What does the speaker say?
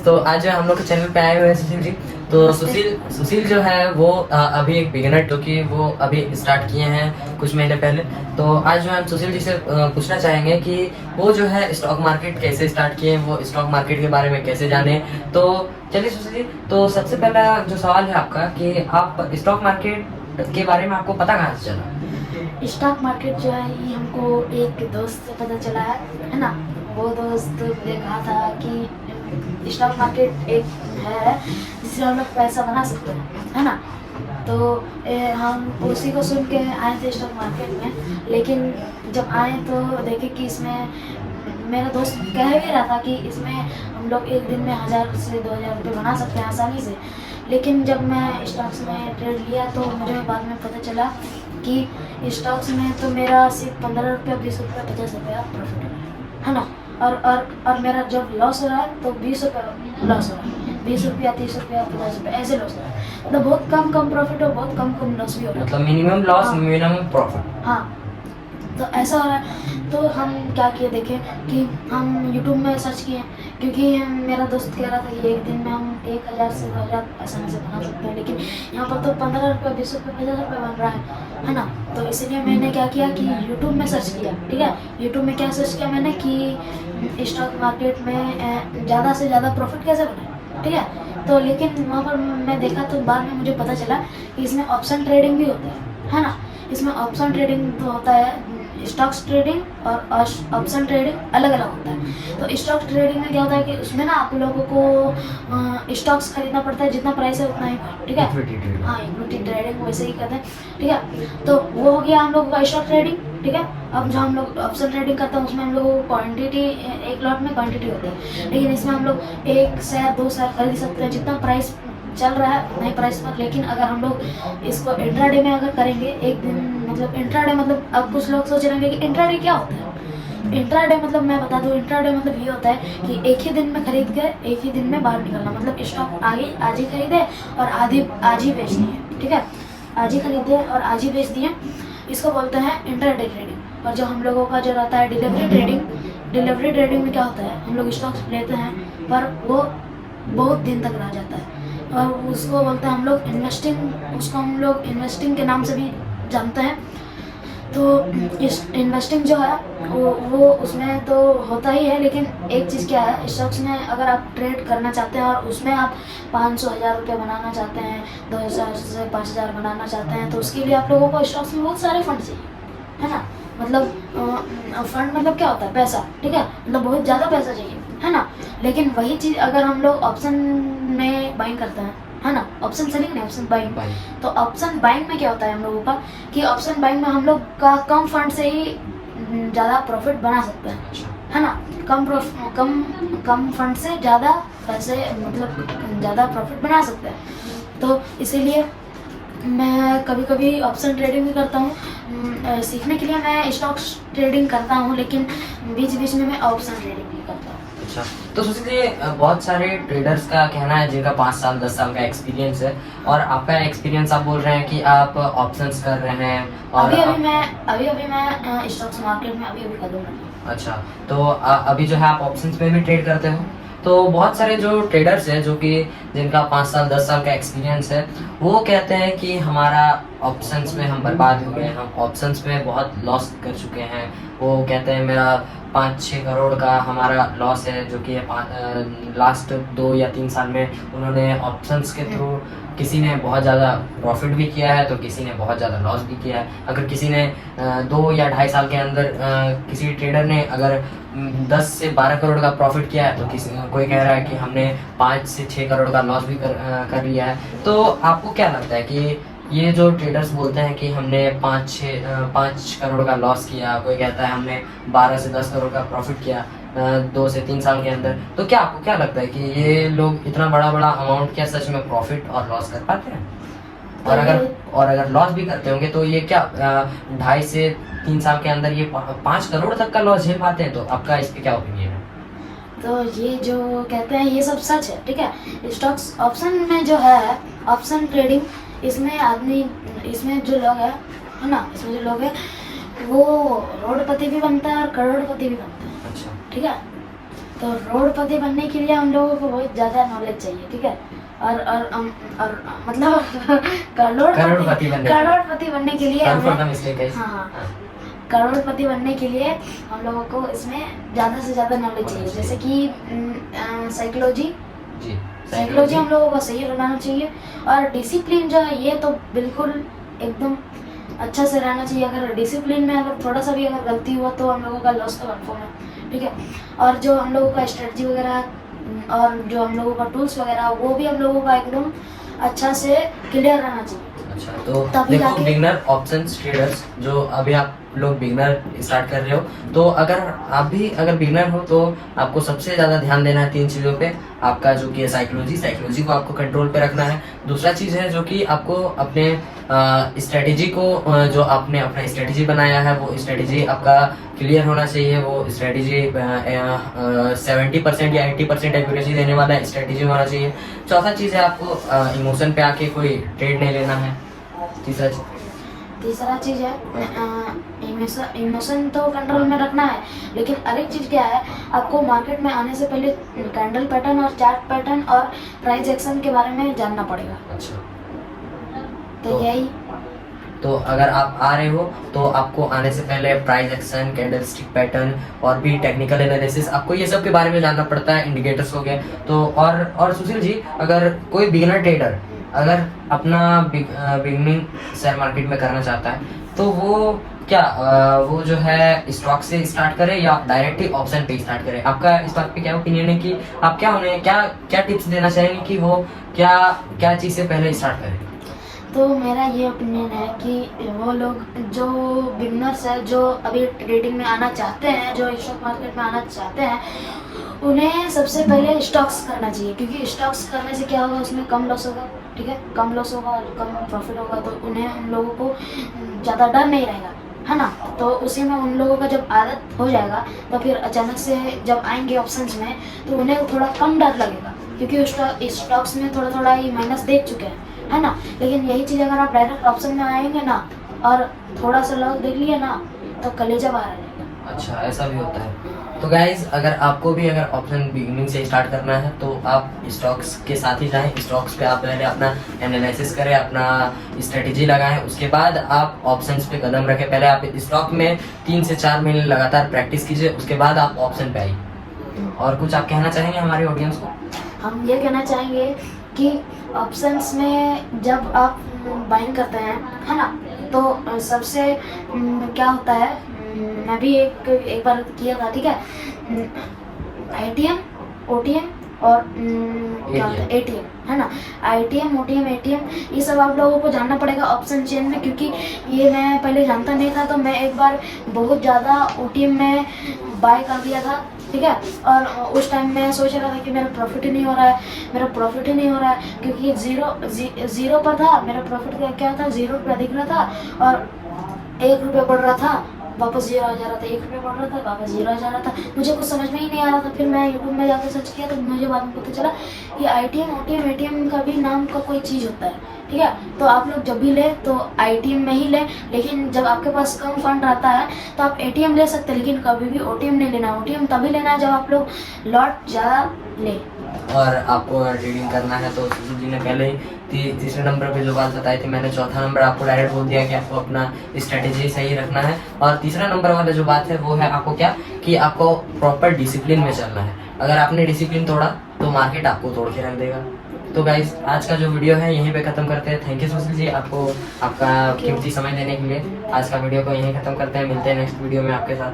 Guys, तो आज हम लोग के चैनल पे आए हुए हैं सुशील जी। तो सुशील जो है वो अभी एक बिगिनर, क्योंकि वो अभी स्टार्ट किए हैं कुछ महीने पहले। तो आज जो हम सुशील जी से पूछना चाहेंगे कि वो जो है स्टॉक मार्केट कैसे स्टार्ट किए, वो स्टॉक मार्केट के बारे में कैसे जाने। तो चलिए सुशील जी, तो सबसे पहला जो सवाल है आपका कि आप स्टॉक मार्केट के बारे में आपको पता कहाँ से चला? स्टॉक मार्केट जो है ये हमको एक दोस्त से पता चला है ना। वो दोस्त ने कहा था कि स्टॉक मार्केट एक है जिससे हम लोग पैसा बना सकते हैं, है ना। तो हम उसी को सुन के आए थे स्टॉक मार्केट में। लेकिन जब आए तो देखे कि इसमें मेरा दोस्त कह भी रहा था कि इसमें हम लोग एक दिन में 1000 से 2000 रुपये बना सकते हैं आसानी से। लेकिन जब मैं स्टॉक्स में ट्रेड लिया तो मुझे बाद में पता चला कि स्टॉक्स में तो मेरा सिर्फ 15 रुपये, 20 रुपये, 50 रुपया प्रॉफिट है ना। और मेरा जब लॉस हो रहा है तो 20 रुपये लॉस हो रहा है, 20 रुपया, 30 रुपया, 50 रुपये ऐसे लॉस हो रहा है। मतलब बहुत कम प्रॉफिट और बहुत कम लॉस भी हो रहा है। मतलब मिनिमम लॉस मिनिमम प्रॉफिट। हाँ, तो ऐसा हो रहा है। तो हम क्या किए, देखें कि हम यूट्यूब में सर्च किए, क्योंकि मेरा दोस्त कह रहा था कि एक दिन में हम 1000 से 2000 आसानी से बना सकते हैं। लेकिन यहाँ पर तो 15 रुपये, 20 रुपये, 50 रुपये बन रहा है ना। तो इसलिए मैंने क्या किया कि यूट्यूब में सर्च किया। ठीक है, यूट्यूब में क्या सर्च किया मैंने कि स्टॉक मार्केट में ज़्यादा से ज़्यादा प्रॉफिट कैसे बनाए। ठीक है, तो लेकिन वहाँ पर मैं देखा तो बाद में मुझे पता चला कि इसमें ऑप्शन ट्रेडिंग भी होता है ना। इसमें ऑप्शन ट्रेडिंग तो होता है, स्टॉक्स ट्रेडिंग और ऑप्शन ट्रेडिंग अलग अलग होता है। तो स्टॉक ट्रेडिंग में क्या होता है कि उसमें ना आप लोगों को स्टॉक्स खरीदना पड़ता है, जितना प्राइस है उतना ही। ठीक है, हाँ, इक्विटी ट्रेडिंग वैसे ही करते हैं। ठीक है, तो वो हो गया हम लोगों का स्टॉक ट्रेडिंग। ठीक है, अब जो हम लोग ऑप्शन ट्रेडिंग करते हैं उसमें हम लोगों को क्वांटिटी, एक लॉट में क्वांटिटी होती है। लेकिन इसमें हम लोग 1 शेयर 2 शेयर खरीद सकते हैं, जितना प्राइस चल रहा है उतना ही प्राइस पर। लेकिन अगर हम लोग इसको इंट्राडे में अगर करेंगे एक दिन, मतलब इंट्राडे मतलब अब कुछ लोग सोच रहे होंगे कि इंट्राडे क्या होता है। इंट्राडे मतलब मैं बता दूं, इंट्राडे मतलब ये होता है कि एक ही दिन में खरीद के एक ही दिन में बाहर निकलना। मतलब स्टॉक आगे आज ही खरीदे और आधी आज ही बेच दिए। ठीक है, आज ही खरीदे और आज ही बेच दिए, इसको बोलते हैं इंट्राडे ट्रेडिंग। और जो हम लोगों का जो रहता है डिलीवरी ट्रेडिंग, डिलीवरी ट्रेडिंग में क्या होता है, हम लोग स्टॉक्स लेते हैं पर वो बहुत दिन तक रह जाता है और उसको बोलते हैं हम लोग इन्वेस्टिंग। उसको हम लोग इन्वेस्टिंग के नाम से भी जानते हैं। तो इस इन्वेस्टिंग जो है वो उसमें तो होता ही है। लेकिन एक चीज़ क्या है, स्टॉक्स में अगर आप ट्रेड करना चाहते हैं और उसमें आप 500-1000 रुपये बनाना चाहते हैं, 2000 से 5000 बनाना चाहते हैं, तो उसके लिए आप लोगों को स्टॉक्स में बहुत सारे फंड चाहिए, है ना। मतलब फंड मतलब क्या होता है, पैसा। ठीक है, मतलब बहुत ज़्यादा पैसा चाहिए, है ना। लेकिन वही चीज़ अगर हम लोग ऑप्शन में बाइंग करते हैं, है ना, ऑप्शन सेलिंग नहीं, ऑप्शन बाइंग। तो ऑप्शन बाइंग में क्या होता है हम लोगों का कि ऑप्शन बाइंग में हम लोग का कम फंड से ही ज़्यादा प्रॉफिट बना सकते हैं, है ना। कम फंड से ज़्यादा पैसे, मतलब ज़्यादा प्रॉफिट बना सकते हैं। तो इसीलिए मैं कभी कभी ऑप्शन ट्रेडिंग भी करता हूँ। सीखने के लिए मैं स्टॉक्स ट्रेडिंग करता हूँ, लेकिन बीच बीच में मैं ऑप्शन ट्रेडिंग भी करता हूँ। अच्छा, तो सोचिए बहुत सारे ट्रेडर्स का कहना है जिनका 5 साल 10 साल का एक्सपीरियंस है, और आपका एक्सपीरियंस आप बोल रहे हैं कि आप ऑप्शंस कर रहे हैं। और अभी मैं स्टॉक्स मार्केट में अभी करूँगा। अच्छा, तो अभी जो है आप ऑप्शंस में भी ट्रेड करते हो। तो बहुत सारे जो ट्रेडर्स हैं जो कि जिनका 5 साल 10 साल का एक्सपीरियंस है, वो कहते हैं कि हमारा ऑप्शंस में हम बर्बाद हो गए, हम ऑप्शंस में बहुत लॉस कर चुके हैं। वो कहते हैं मेरा 5-6 करोड़ का हमारा लॉस है, जो कि लास्ट 2 या 3 साल में उन्होंने ऑप्शंस के थ्रू, किसी ने बहुत ज़्यादा प्रॉफिट भी किया है तो किसी ने बहुत ज़्यादा लॉस भी किया है। अगर किसी ने 2 या 2.5 साल के अंदर किसी ट्रेडर ने अगर 10 से 12 करोड़ का प्रॉफिट किया है, तो कोई कह रहा है कि हमने 5 से 6 करोड़ का लॉस भी कर लिया है। तो आपको क्या लगता है कि ये जो ट्रेडर्स बोलते हैं कि हमने 5 करोड़ का लॉस किया, कोई कहता है हमने 12 से 10 करोड़ का प्रॉफिट किया 2 से 3 साल के अंदर, तो क्या आपको क्या लगता है कि ये लोग इतना बड़ा अमाउंट क्या सच में प्रॉफिट और लॉस कर पाते हैं? और अगर लॉस भी करते होंगे तो ये क्या 2.5 से 3 साल के अंदर ये 5 करोड़ तक का लॉस झेल पाते हैं? तो आपका इस पे क्या ओपिनियन है? तो ये जो कहते हैं ये सब सच है। ठीक है, स्टॉक्स ऑप्शन में जो है ऑप्शन ट्रेडिंग, इसमें जो लोग है ना, इसमें जो लोग है वो रोडपति भी बनता है और करोड़पति भी बनता है। अच्छा, ठीक है, तो रोडपति बनने के लिए हम लोगों को बहुत ज़्यादा नॉलेज चाहिए, ठीक है। और मतलब करोड़पति बनने के लिए हमें हाँ, करोड़पति बनने के लिए हम लोगों को इसमें ज़्यादा से ज़्यादा नॉलेज चाहिए, जैसे कि साइकोलॉजी हम लोगों को सही रहना चाहिए, और डिसिप्लिन जो है ये तो बिल्कुल एकदम अच्छा से रहना चाहिए। अगर डिसिप्लिन में अगर थोड़ा सा भी अगर गलती हुआ तो हम लोगों का लॉस तो कन्फर्म है, ठीक है। और जो हम लोगों का स्ट्रेटजी वगैरह और जो हम लोगों का टूल्स वगैरह वो भी हम लोगों का एकदम अच्छा से क्लियर रहना चाहिए। अच्छा, तो देखो बिगनर ऑप्शंस ट्रेडर्स जो अभी आप लोग बिगनर स्टार्ट कर रहे हो, तो अगर आप भी अगर बिगनर हो तो आपको सबसे ज़्यादा ध्यान देना है 3 चीज़ों पे। आपका जो कि है साइकोलॉजी को आपको कंट्रोल पे रखना है। दूसरा चीज़ है जो कि आपको अपने स्ट्रेटेजी को जो आपने अपना स्ट्रेटेजी बनाया है वो स्ट्रेटेजी आपका क्लियर होना चाहिए। वो स्ट्रेटेजी 70% या 80% एक्यूरेसी देने वाला स्ट्रेटेजी होना चाहिए। चौथा चीज़ है आपको इमोशन पे आके कोई ट्रेड नहीं लेना है। तीसरा चीज़ है इमोशन तो कंट्रोल में रखना है, लेकिन अगली चीज़ क्या है, आपको मार्केट में आने से पहले कैंडल पैटर्न और चार्ट पैटर्न और प्राइस एक्शन के बारे में जानना पड़ेगा। अच्छा, तो यही। तो अगर आप आ रहे हो तो आपको आने से पहले price action, candle stick pattern और भी टेक्निकल एनालिसिस आपको ये सब के बारे में जानना पड़ता है, इंडिकेटर्स हो गए। तो और सुशील जी, अगर कोई बिगिनर ट्रेडर अगर अपना बिगनिंग शेयर मार्केट में करना चाहता है तो वो क्या वो जो है स्टॉक से स्टार्ट करे या डायरेक्टली ऑप्शन पे स्टार्ट करे? आपका इस बात पे क्या ओपिनियन है कि आप क्या टिप्स देना चाहेंगे कि वो क्या चीज़ से पहले स्टार्ट करें? तो मेरा ये ओपिनियन है कि वो लोग जो बिगनर्स है जो अभी ट्रेडिंग में आना चाहते हैं, जो स्टॉक मार्केट में आना चाहते हैं, उन्हें सबसे पहले स्टॉक्स करना चाहिए, क्योंकि स्टॉक्स करने से क्या होगा, उसमें कम लॉस होगा, ठीक है। कम लॉस होगा और कम प्रॉफिट होगा, तो उन लोगों को ज़्यादा डर नहीं रहेगा, है ना। तो उसी में उन लोगों का जब आदत हो जाएगा तो फिर अचानक से जब आएंगे ऑप्शंस में तो उन्हें थोड़ा कम डर लगेगा, क्योंकि स्टॉक्स में थोड़ा ही माइनस देख चुके हैं, है ना। लेकिन यही चीज़ अगर आप डायरेक्ट ऑप्शन में आएंगे ना और थोड़ा सा लॉस देख लिया ना तो कलेजा बाहर आ जाएगा। अच्छा, ऐसा भी होता है। तो गाइज, अगर आपको भी अगर ऑप्शन बिगिनिंग से स्टार्ट करना है तो आप स्टॉक्स के साथ ही जाएं। स्टॉक्स पे आप पहले अपना एनालिसिस करें, अपना स्ट्रेटेजी लगाएं, उसके बाद आप ऑप्शंस पे कदम रखें। पहले आप स्टॉक में 3 से 4 महीने लगातार प्रैक्टिस कीजिए, उसके बाद आप ऑप्शन पे आइए। और कुछ आप कहना चाहेंगे हमारे ऑडियंस को? हम ये कहना चाहेंगे कि ऑप्शंस में जब आप बाइंग करते हैं, है ना, तो सबसे क्या होता है, मैं भी एक बार किया था, ठीक है। ATM, OTM और क्या होता है ATM, है ना। ITM, OTM, ATM ये सब आप लोगों को जानना पड़ेगा ऑप्शन चेन में, क्योंकि ये मैं पहले जानता नहीं था। तो मैं एक बार बहुत ज़्यादा OTM में बाय कर दिया था, ठीक है। और उस टाइम मैं सोच रहा था कि मेरा प्रॉफिट ही नहीं हो रहा है, क्योंकि ज़ीरो पर था मेरा प्रॉफिट। क्या था, 0 रुपया दिख रहा था और 1 रुपया बढ़ रहा था, वापस 0 आ जा रहा था, 1 रुपया बढ़ रहा था, वापस 0 आ जा रहा था। मुझे कुछ समझ में ही नहीं आ रहा था। फिर मैं यूट्यूब में जाकर सर्च किया तो मुझे बाद में पता चला कि ITM, OTM, ATM का भी नाम का कोई चीज़ होता है, ठीक है। तो आप लोग जब भी लें तो ITM में ही लें, लेकिन जब आपके पास कम फंड रहता है तो आप ATM ले सकते हैं, लेकिन कभी भी OTM नहीं लेना। OTM तभी लेना है जब आप लोग लॉट ज़्यादा लें। और आपको ट्रेडिंग करना है तो सुशील जी ने पहले ही तीसरे नंबर पे जो बात बताई थी, मैंने चौथा नंबर आपको डायरेक्ट बोल दिया कि आपको अपना स्ट्रेटेजी सही रखना है। और तीसरा नंबर वाला जो बात है वो है आपको क्या, कि आपको प्रॉपर डिसिप्लिन में चलना है। अगर आपने डिसिप्लिन तोड़ा तो मार्केट आपको तोड़ के रख देगा। तो गाइज, आज का जो वीडियो है यहीं पे खत्म करते हैं। थैंक यू सुशील जी, आपको आपका कीमती समय देने के लिए। आज का वीडियो को यहीं खत्म करते हैं, मिलते हैं नेक्स्ट वीडियो में आपके साथ।